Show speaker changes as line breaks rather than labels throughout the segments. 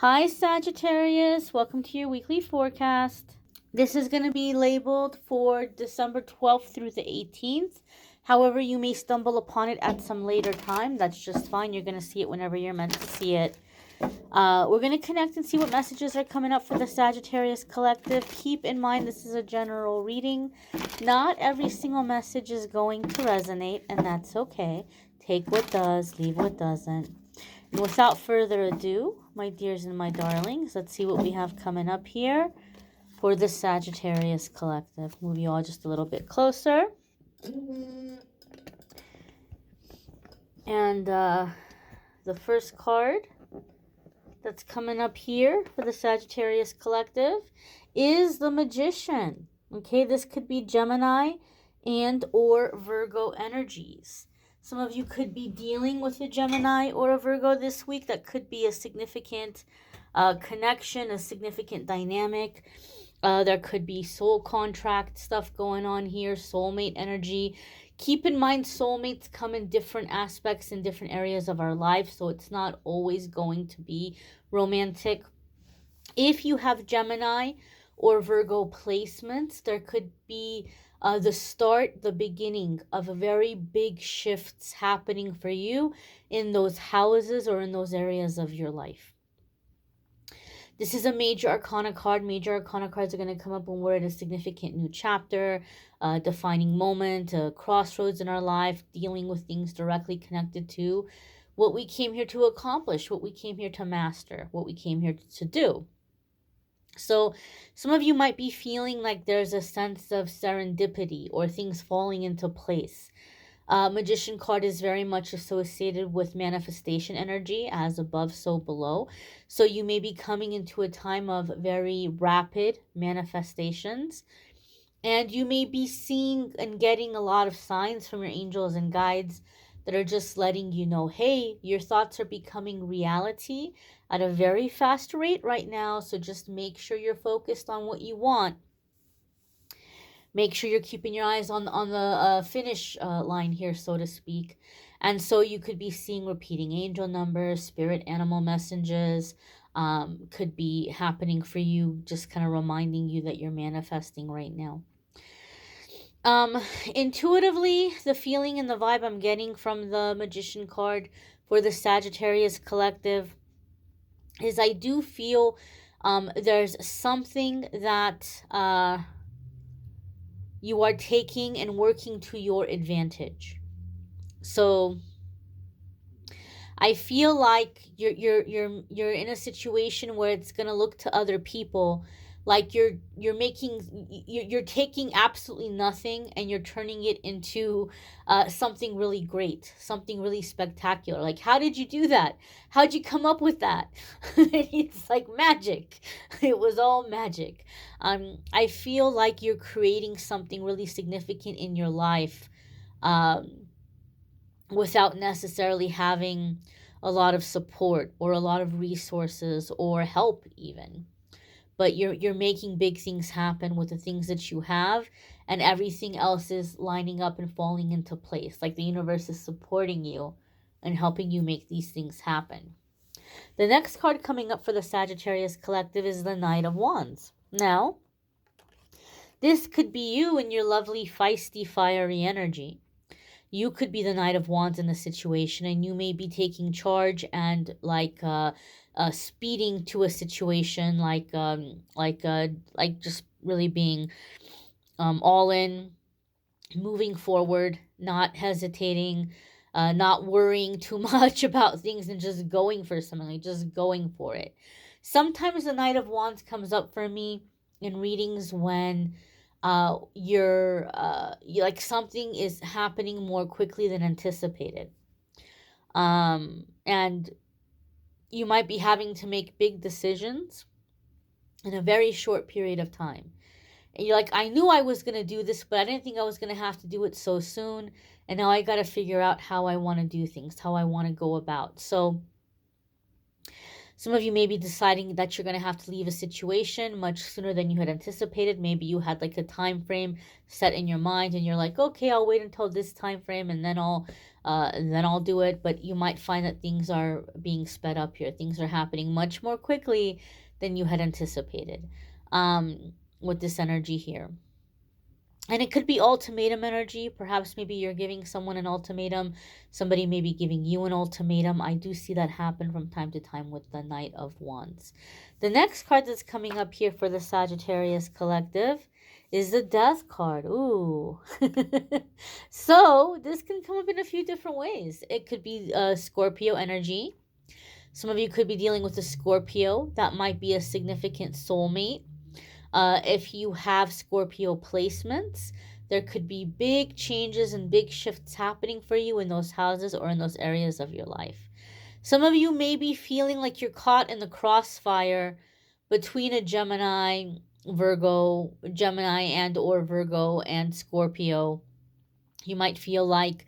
Hi Sagittarius, welcome to your weekly forecast. This is going to be labeled for December 12th through the 18th. However, you may stumble upon it at some later time. That's just fine. You're going to see it whenever you're meant to see it. We're going to connect and see what messages are coming up for the Sagittarius collective. Keep in mind this is a general reading. Not every single message is going to resonate, and that's okay. Take what does, leave what doesn't. And without further ado, my dears and my darlings, let's see what we have coming up here for the Sagittarius collective. Move you all just a little bit closer. And the first card that's coming up here for the Sagittarius collective is the Magician. Okay, this could be Gemini and or Virgo energies. Some of you could be dealing with a Gemini or a Virgo this week. That could be a significant connection, a significant dynamic. There could be soul contract stuff going on here, soulmate energy. Keep in mind, soulmates come in different aspects in different areas of our life, so it's not always going to be romantic. If you have Gemini or Virgo placements, there could be the beginning of very big shifts happening for you in those houses or in those areas of your life. This is a major arcana card. Major arcana cards are going to come up when we're at a significant new chapter, a defining moment, a crossroads in our life, dealing with things directly connected to what we came here to accomplish, what we came here to master, what we came here to do. So some of you might be feeling like there's a sense of serendipity or things falling into place. Magician card is very much associated with manifestation energy, as above, so below. So you may be coming into a time of very rapid manifestations. And you may be seeing and getting a lot of signs from your angels and guides that are just letting you know, hey, your thoughts are becoming reality at a very fast rate right now. So just make sure you're focused on what you want. Make sure you're keeping your eyes on the finish line here, so to speak. And so you could be seeing repeating angel numbers, spirit animal messages, could be happening for you, just kind of reminding you that you're manifesting right now. Intuitively, the feeling and the vibe I'm getting from the Magician card for the Sagittarius collective is I do feel there's something that you are taking and working to your advantage. So I feel like you're in a situation where it's gonna look to other people like you're taking absolutely nothing and you're turning it into something really great, something really spectacular. Like, how did you do that? How'd you come up with that? It's like magic. It was all magic. I feel like you're creating something really significant in your life without necessarily having a lot of support or a lot of resources or help even. But you're making big things happen with the things that you have, and everything else is lining up and falling into place. Like the universe is supporting you and helping you make these things happen. The next card coming up for the Sagittarius collective is the Knight of Wands. Now, this could be you and your lovely, feisty, fiery energy. You could be the Knight of Wands in the situation, and you may be taking charge and speeding to a situation, like just really being all in, moving forward, not hesitating, not worrying too much about things, and just going for something, like just going for it. Sometimes the Knight of Wands comes up for me in readings when you're like something is happening more quickly than anticipated, and you might be having to make big decisions in a very short period of time, and you're like, I knew I was going to do this, but I didn't think I was going to have to do it so soon, and now I got to figure out how I want to do things, how I want to go about. So some of you may be deciding that you're going to have to leave a situation much sooner than you had anticipated. Maybe you had like a time frame set in your mind and you're like, okay, I'll wait until this time frame and then I'll then I'll do it. But you might find that things are being sped up here. Things are happening much more quickly than you had anticipated with this energy here. And it could be ultimatum energy. Perhaps maybe you're giving someone an ultimatum. Somebody may be giving you an ultimatum. I do see that happen from time to time with the Knight of Wands. The next card that's coming up here for the Sagittarius collective is the Death card. Ooh. So this can come up in a few different ways. It could be Scorpio energy. Some of you could be dealing with a Scorpio. That might be a significant soulmate. If you have Scorpio placements, there could be big changes and big shifts happening for you in those houses or in those areas of your life. Some of you may be feeling like you're caught in the crossfire between a Gemini and or Virgo and Scorpio. You might feel like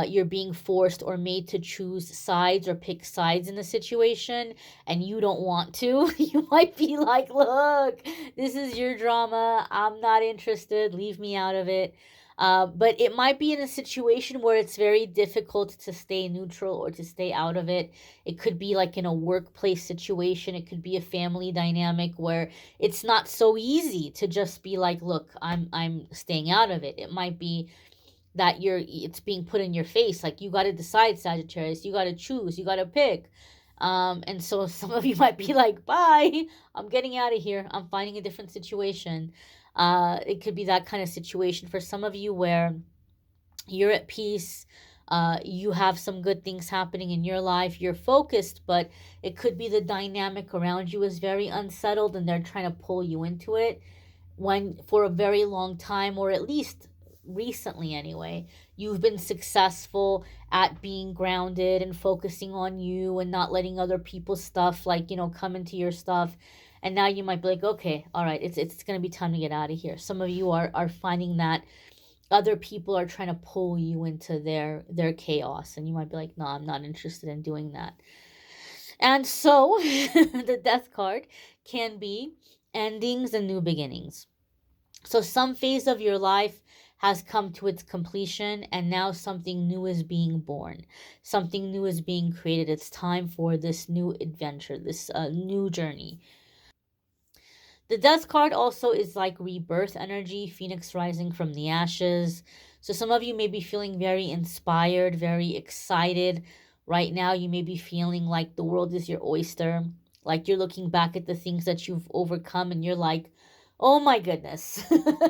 you're being forced or made to choose sides or pick sides in the situation, and you don't want to. You might be like, look, this is your drama. I'm not interested. Leave me out of it. But it might be in a situation where it's very difficult to stay neutral or to stay out of it. It could be like in a workplace situation. It could be a family dynamic where it's not so easy to just be like, look, I'm staying out of it. It might be that it's being put in your face, like, you got to decide, Sagittarius, you got to choose, you got to pick. And so some of you might be like, bye, I'm getting out of here, I'm finding a different situation. It could be that kind of situation for some of you where you're at peace, you have some good things happening in your life, you're focused, but it could be the dynamic around you is very unsettled and they're trying to pull you into it when for a very long time, or at least recently anyway, you've been successful at being grounded and focusing on you and not letting other people's stuff, like, come into your stuff. And now you might be like, okay, all right, it's going to be time to get out of here. Some of you are finding that other people are trying to pull you into their chaos, and you might be like, no, I'm not interested in doing that. And so the Death card can be endings and new beginnings. So some phase of your life has come to its completion, and now something new is being born. Something new is being created. It's time for this new adventure, this new journey. The Death card also is like rebirth energy, Phoenix rising from the ashes. So some of you may be feeling very inspired, very excited. Right now, you may be feeling like the world is your oyster. Like you're looking back at the things that you've overcome and you're like, oh my goodness.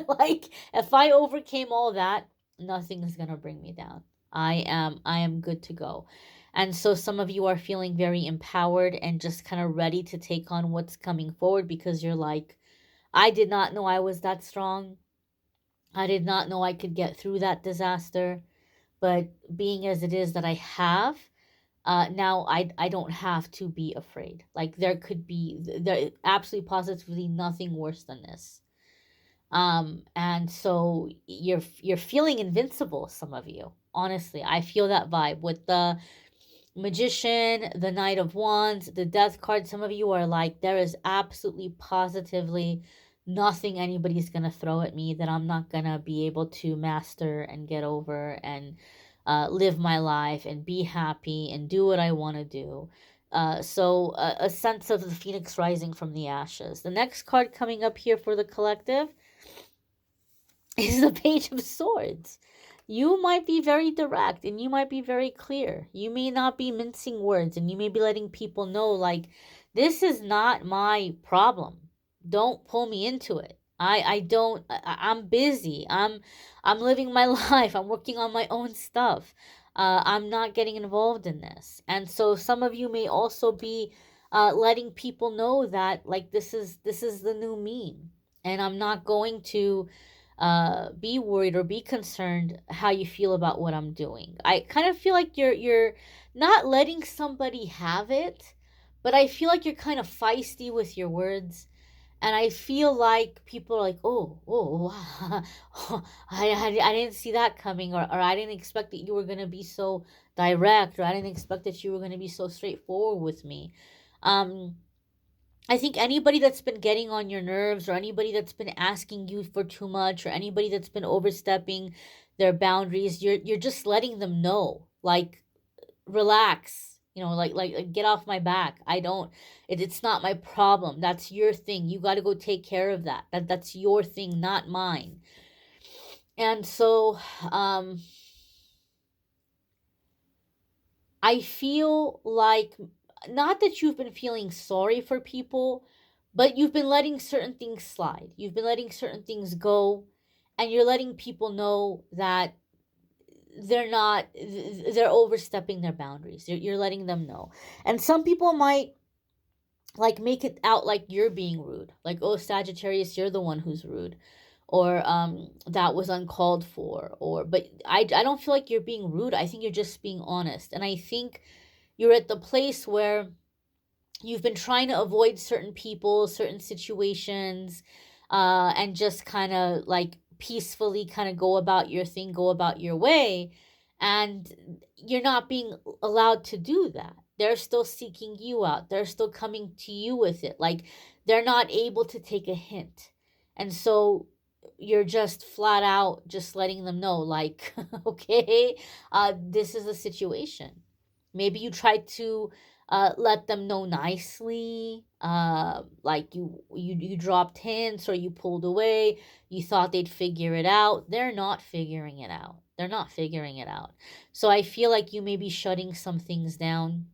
Like, if I overcame all that, nothing is going to bring me down. I am good to go. And so some of you are feeling very empowered and just kind of ready to take on what's coming forward, because you're like, I did not know I was that strong. I did not know I could get through that disaster. But being as it is that I have, now I don't have to be afraid. Like, there absolutely positively nothing worse than this. And so you're feeling invincible, some of you. Honestly, I feel that vibe with the Magician, the Knight of Wands, the Death card. Some of you are like, there is absolutely positively nothing anybody's gonna throw at me that I'm not gonna be able to master and get over and live my life and be happy and do what I want to do. So a sense of the phoenix rising from the ashes. The next card coming up here for the collective is the Page of Swords. You might be very direct and you might be very clear. You may not be mincing words, and you may be letting people know, like, this is not my problem. Don't pull me into it. I'm busy. I'm living my life. I'm working on my own stuff. I'm not getting involved in this. And so some of you may also be letting people know that, like, this is the new me, and I'm not going to be worried or be concerned how you feel about what I'm doing. I kind of feel like you're not letting somebody have it, but I feel like you're kind of feisty with your words. And I feel like people are like, oh, wow. I didn't see that coming, or I didn't expect that you were going to be so direct, or I didn't expect that you were going to be so straightforward with me. I think anybody that's been getting on your nerves, or anybody that's been asking you for too much, or anybody that's been overstepping their boundaries, you're just letting them know. like, relax, like get off my back. I don't, it's not my problem. That's your thing. You got to go take care of that. That's your thing, not mine. And so, I feel like, not that you've been feeling sorry for people, but you've been letting certain things slide. You've been letting certain things go, and you're letting people know that they're overstepping their boundaries. You're letting them know. And some people might like make it out like you're being rude. Like, oh, Sagittarius, you're the one who's rude. Or that was uncalled for. Or but I don't feel like you're being rude. I think you're just being honest. And I think you're at the place where you've been trying to avoid certain people, certain situations, and just kind of like peacefully kind of go about your thing, go about your way. And you're not being allowed to do that. They're still seeking you out, they're still coming to you with it. Like, they're not able to take a hint. And so you're just flat out just letting them know, like, okay, this is the situation. Maybe you tried to let them know nicely, like you dropped hints, or you pulled away. You thought they'd figure it out. They're not figuring it out. They're not figuring it out. So I feel like you may be shutting some things down,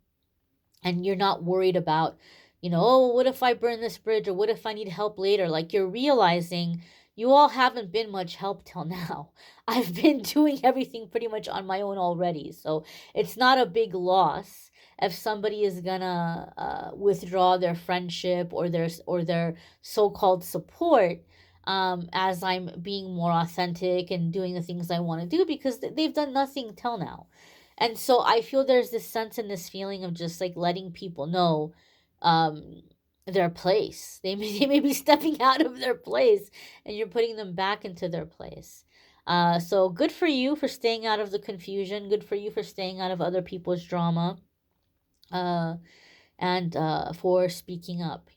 and you're not worried about, oh, what if I burn this bridge, or what if I need help later? Like, you're realizing you all haven't been much help till now. I've been doing everything pretty much on my own already. So it's not a big loss if somebody is gonna withdraw their friendship or their so-called support, as I'm being more authentic and doing the things I want to do, because they've done nothing till now. And so I feel there's this sense and this feeling of just like letting people know um their place. They may be stepping out of their place, and you're putting them back into their place. So good for you for staying out of the confusion. Good for you for staying out of other people's drama. Uh and for speaking up.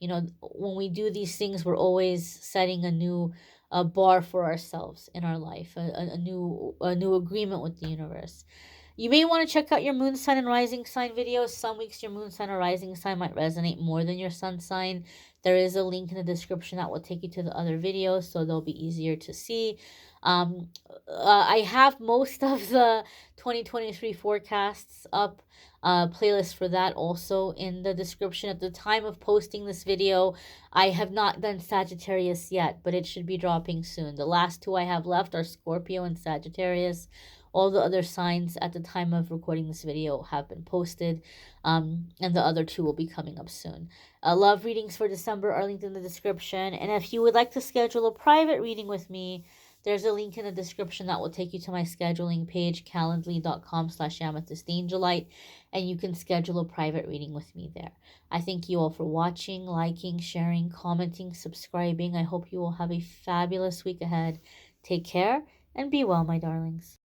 When we do these things, we're always setting a new bar for ourselves in our life, a new agreement with the universe. You may want to check out your moon sign and rising sign videos. Some weeks your moon sign or rising sign might resonate more than your sun sign. There is a link in the description that will take you to the other videos, so they'll be easier to see. I have most of the 2023 forecasts up. Playlist for that also in the description. At the time of posting this video, I have not done Sagittarius yet, but it should be dropping soon. The last two I have left are Scorpio and Sagittarius. All the other signs at the time of recording this video have been posted, and the other two will be coming up soon. Love readings for December are linked in the description, and if you would like to schedule a private reading with me, there's a link in the description that will take you to my scheduling page, calendly.com/amethystangelite, and you can schedule a private reading with me there. I thank you all for watching, liking, sharing, commenting, subscribing. I hope you all have a fabulous week ahead. Take care and be well, my darlings.